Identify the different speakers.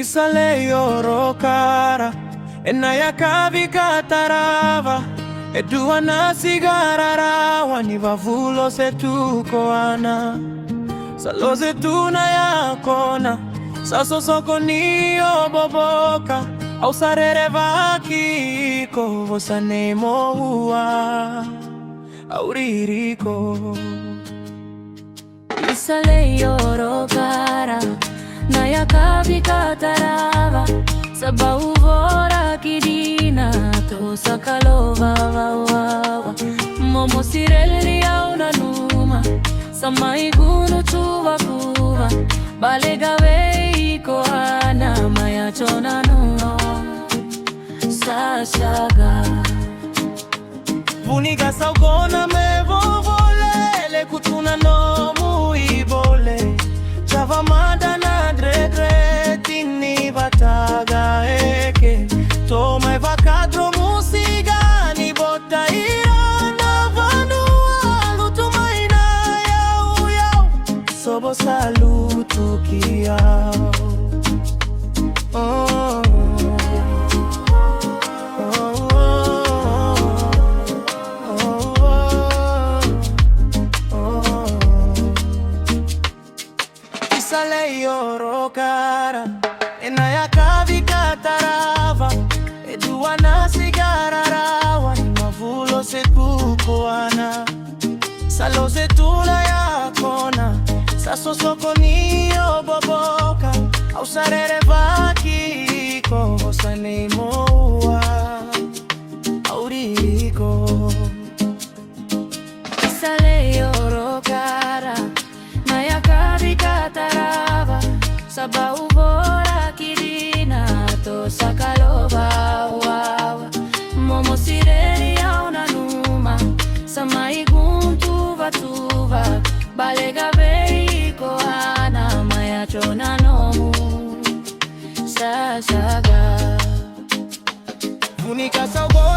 Speaker 1: Isale yorokara enaya kavika tarava eduana sigara wani vavulo setukoana saloze tuna yakona saso soko niyo boboka au sarere vakiko vosanemo hua auririko.
Speaker 2: Isale yorokara naya kavika tarava sabau vora kidina to sakalova wawa momo sireli au nanuma samai gunu tuwa kuva balega veiko ana maya chona nuno sashaga
Speaker 1: Vuniga saugona me vovolele kutuna no muibole chava madana dregretini vataga eke toma eva kadro musiga ni bota irana vanua lutumaina yau yau sobo salutu kiao. Isale yorokara enaya kavika tarava eduana sigara rawa ni mavulo setukoana saloze tula yakona saso soko niyo boboka au sarere vakiko vosanemo hua auririko.
Speaker 2: Isale yorokara naya kavika tarava sabau vora kidina to sakalova wawa momo sireni au nanuma samai guntu vatuva balega veiko ana maya chona nomu sashaga
Speaker 1: Funika saugo